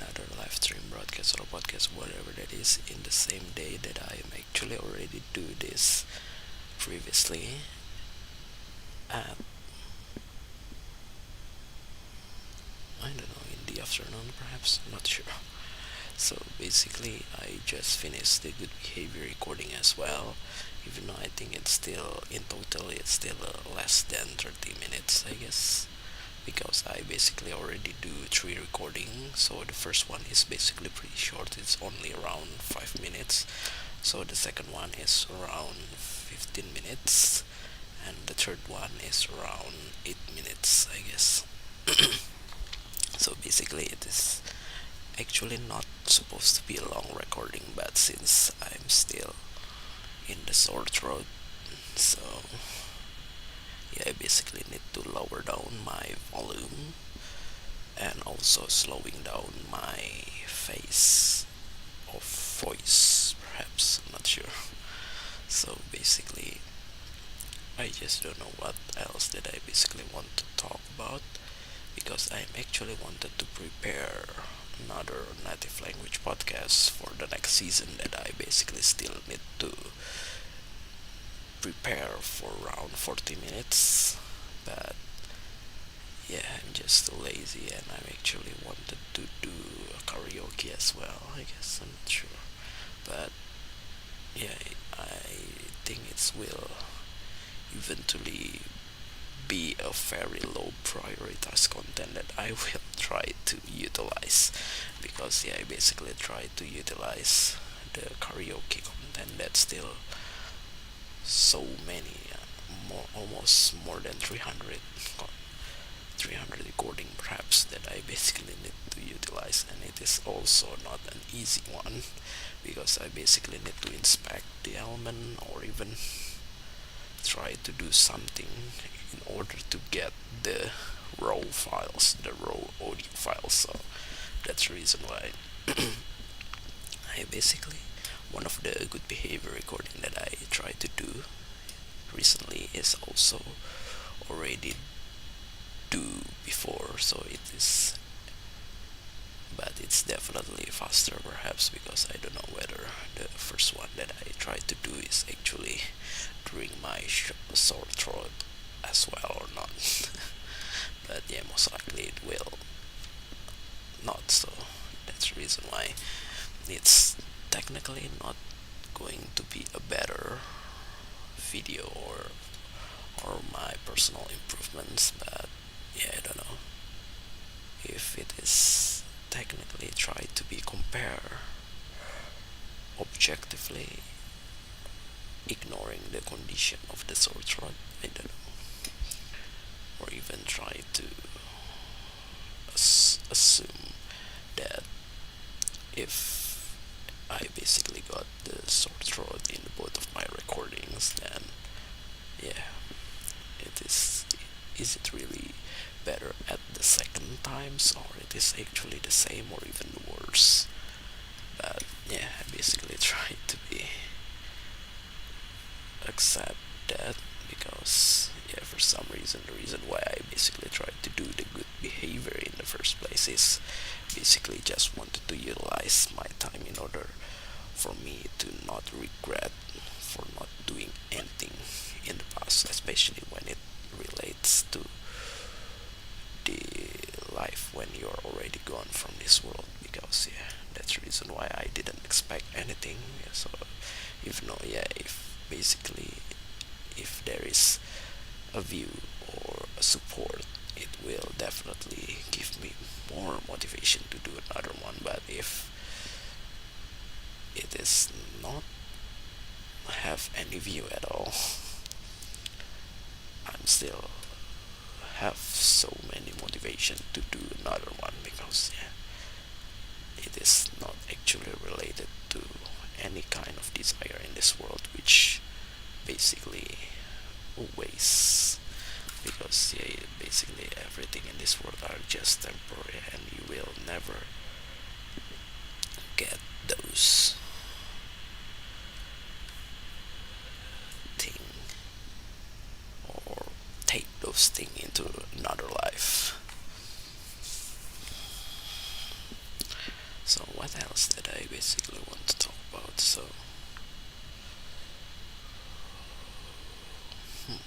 another live stream broadcast or podcast, whatever that is, in the same day that I am actually already do this previously at, I don't know, in the afternoon perhaps, I'm not sure. So basically, I just finished the good behavior recording as well, even though I think it's still, in total, it's still less than 30 minutes, I guess, because I basically already do three recordings. So the first one is basically pretty short, it's only around 5 minutes. So the second one is around 15 minutes, and the third one is around 8 minutes, I guess. So basically, it is actually not supposed to be a long recording, but since I'm still in the sore throat, so yeah, I basically need to lower down my volume and also slowing down my face of voice, perhaps, I'm not sure. So basically, I just don't know what else that I basically want to talk about, because I actually wanted to prepare another native language podcast for the next season that I basically still need to prepare for around 40 minutes. But yeah, I'm just too lazy, and I actually wanted to do a karaoke as well, I guess, I'm not sure. But yeah, I think it will eventually be a very low prioritized content that I will try to utilize, because yeah, I basically try to utilize the karaoke content that's still so many, almost more than 300 recording perhaps that I basically need to utilize, and it is also not an easy one, because I basically need to inspect the element or even try to do something in order to get the raw files, the raw audio files. So that's the reason why I basically, one of the good behavior recording that I try to do recently is also already do before, so it is, but it's definitely faster perhaps, because I don't know whether the first one that I tried to do is actually during my sore throat as well or not. But yeah, most likely it will not, so that's the reason why it's technically not going to be a better video, or my personal improvements. But yeah, I don't know if it is technically try to be compared objectively, ignoring the condition of the sore throat, I don't know, or even try to assume that if I basically got the sore throat in both of my recordings, then yeah, it is it really better at the second times, or it is actually the same or even worse? But yeah, I basically try to be accept that, because yeah, for some reason, the reason why I basically tried to do the good behavior in the first place is basically just wanted to utilize my time in order for me to not regret for not doing anything in the past, especially when it relates to the life when you're already gone from this world, because yeah, that's the reason why I didn't expect anything. Yeah, so if no, yeah, if basically, if there is a view or a support, it will definitely give me more motivation to do another one. But if it is not have any view at all, I'm still have so many motivation to do another one, because yeah, it is not actually related to any kind of desire in this world, which basically wastes, because yeah, basically everything in this world are just temporary, and you will never get those thing, or take those thing into another life. So what else did I basically want to talk about? Hmm.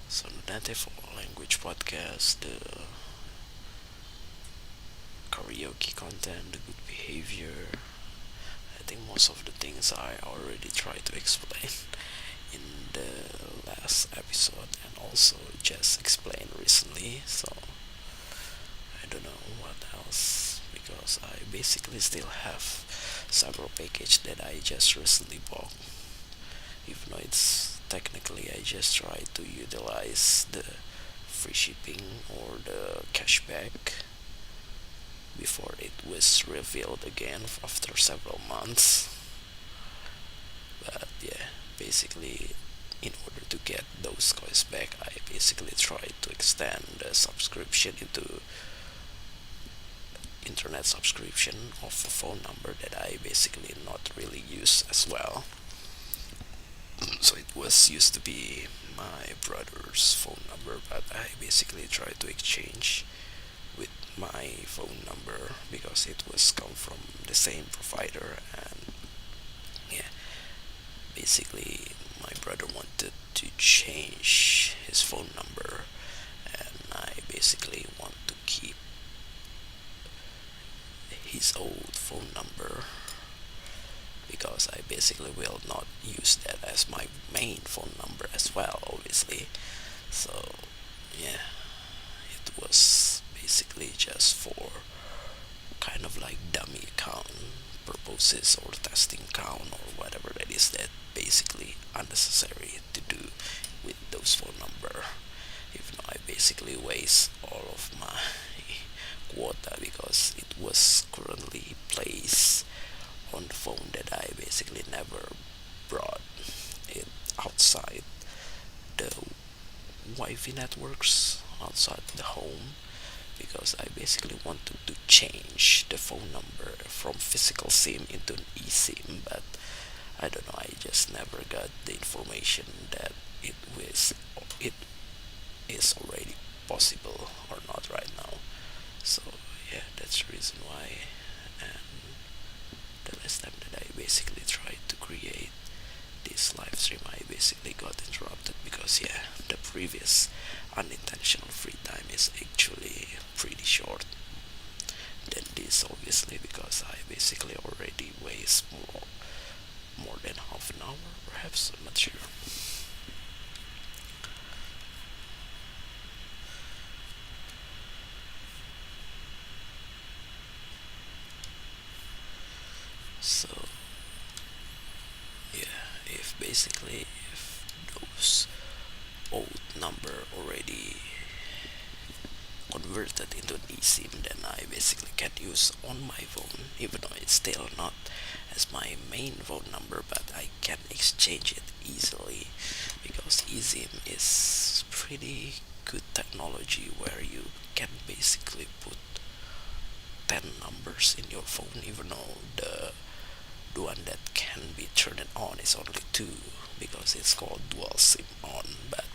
So the native language podcast, the karaoke content, the good behavior. I think most of the things I already tried to explain in the last episode and also just explained recently. So I don't know what else because I basically still have several package that I just recently bought. Even though it's technically I just try to utilize the free shipping or the cashback before it was revealed again after several months. But yeah, basically, in order to get those coins back, I basically tried to extend the subscription into internet subscription of a phone number that I basically not really use as well. So it was used to be my brother's phone number, but I basically tried to exchange with my phone number because it was come from the same provider. And yeah, basically my brother wanted to change his phone number, and I basically want to keep his old phone number because I basically will not use that as my main phone number as well, obviously. So yeah, it was basically just for kind of like dummy account purposes or testing account or whatever that is, that basically unnecessary to do with those phone number. Even though I basically waste all of my quota because it was currently placed on the phone that I basically never brought it outside the Wi-Fi networks outside the home because I basically wanted to change the phone number from physical SIM into an eSIM, but I don't know. I just never got the information that it is already possible or not right now. So yeah, that's the reason why. And the last time that I basically tried to create this live stream, I basically got interrupted because yeah, the previous unintentional free time is actually pretty short than this, obviously, because I basically already waste more than half an hour, perhaps. I'm not sure. So yeah, if those old number already converted into an eSIM, then I basically can use on my phone, even though it's still not as my main phone number, but I can exchange it easily because eSIM is pretty good technology where you can basically put 10 numbers in your phone, even though the one that can be turned on is only two because it's called dual SIM on, but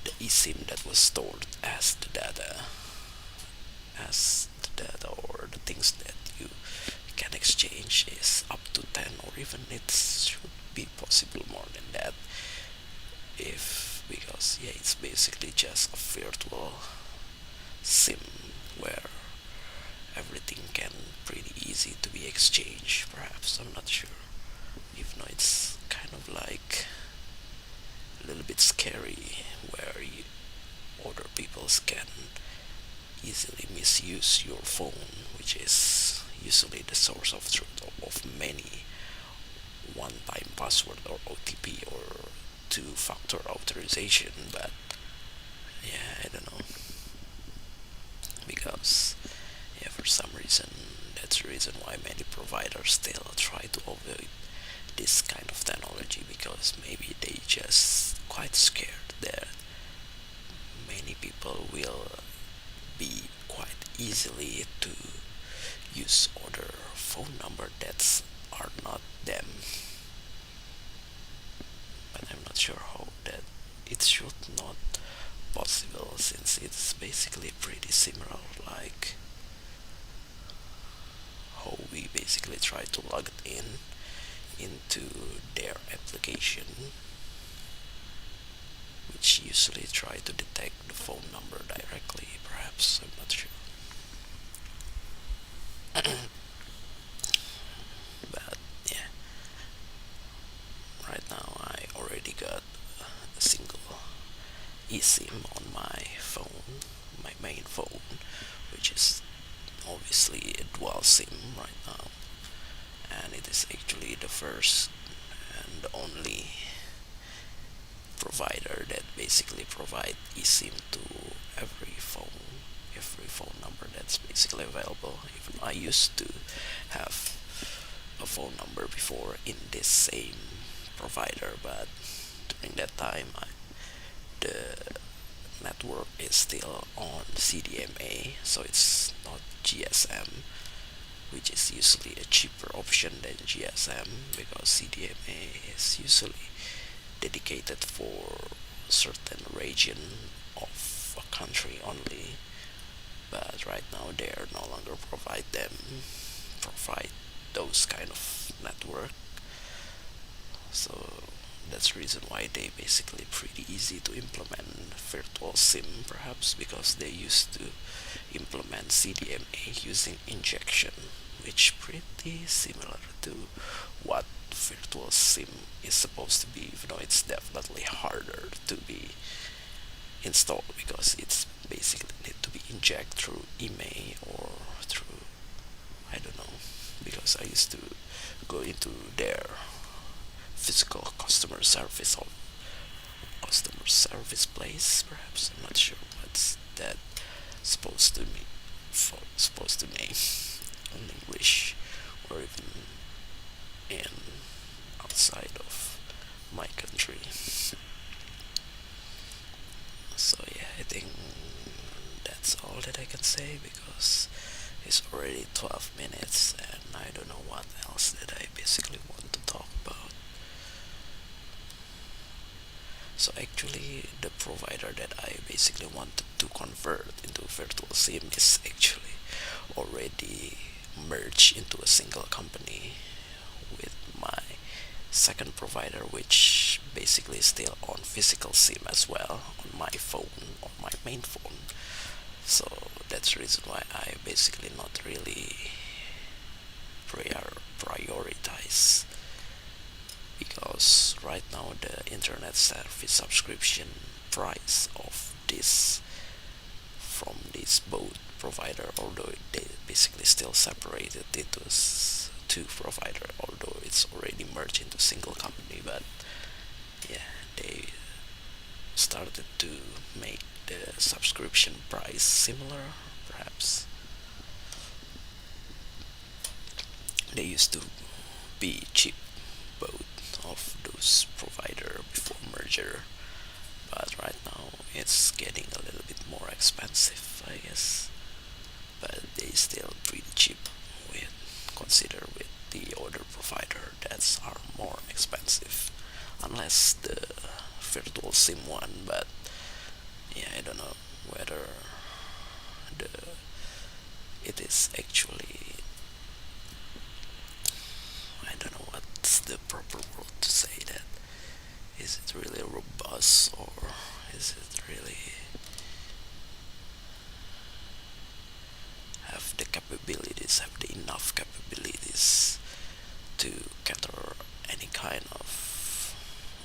the eSIM that was stored as the data or the things that you can exchange is up to 10, or even it should be possible more than that, if because yeah, it's basically just a virtual sim where everything can pretty easy to be exchanged, perhaps. I'm not sure, even though it's kind of like a little bit scary where other people can easily misuse your phone, which is usually the source of truth of many one-time password or OTP or two-factor authorization. But yeah, I don't know, because yeah, for some reason that's the reason why many providers still try to avoid this kind of technology, because maybe they just quite scared that many people will be quite easily to use other phone number that are not them. But I'm not sure how that it should not possible since it's basically pretty similar like how we basically try to log in into their application, which usually try to detect the phone number directly, perhaps, I'm not sure. But yeah, right now I already got a single eSIM on my phone, my main phone, which is obviously a dual SIM right now, and it is actually the first and only provider that basically provide eSIM to every phone number that's basically available. Even I used to have a phone number before in this same provider, but during that time the network is still on CDMA, so it's not GSM, which is usually a cheaper option than GSM because CDMA is usually dedicated for certain region of a country only. But right now they are no longer provide those kind of network. So that's the reason why they basically pretty easy to implement virtual SIM, perhaps because they used to implement CDMA using injection, which pretty similar to what virtual SIM is supposed to be, even though it's definitely harder to be installed because it's basically need to be injected through email or through, I don't know, because I used to go into their physical customer service place, perhaps, I'm not sure what's that supposed to mean, supposed to name in English or even in outside of my country. So yeah, I think that's all that I can say because it's already 12 minutes and I don't know what else that I basically want to talk about. So actually the provider that I basically wanted to convert into virtual SIM is actually already merged into a single company with my second provider, which basically is still on physical SIM as well on my phone, on my main phone. So that's the reason why I basically not really prioritize because right now the internet service subscription price of this from this both provider, although they basically still separated into two provider, although it's already merged into single company, but yeah, they started to make the subscription price similar, perhaps. They used to be cheap, both of those provider before merger, but right now it's getting a little bit more expensive, I guess. But they still pretty cheap with consider with the other provider that's are more expensive, unless the virtual SIM one. But yeah, I don't know whether the it is actually, I don't know what's the proper word to say that. Is it really robust or is it really have the capabilities, have the enough capabilities to cater any kind of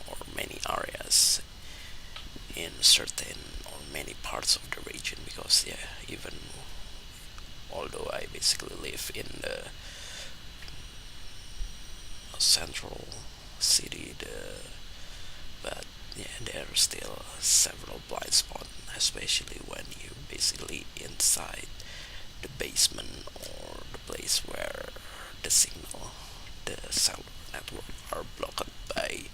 or many areas in certain or many parts of the region? Because yeah, even although I basically live in the central city, but yeah, there are still several blind spots, especially when you basically inside the basement or the place where the signal, the cellular network are blocked by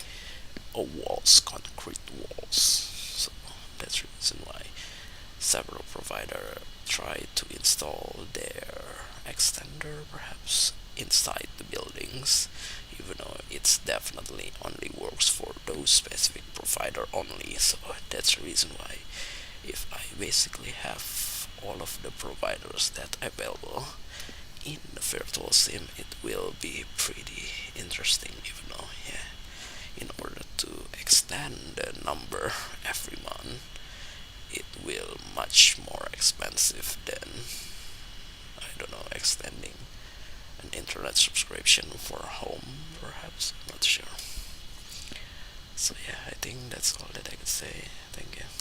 a walls, concrete walls. So that's the reason why several provider try to install their extender perhaps inside the buildings, even though it's definitely only works for those specific provider only. So that's the reason why if I basically have all of the providers that are available in the virtual sim, it will be pretty interesting, even though, yeah, in order to extend the number every month, it will much more expensive than, I don't know, extending an internet subscription for a home, perhaps. Not sure. So yeah, I think that's all that I could say. Thank you.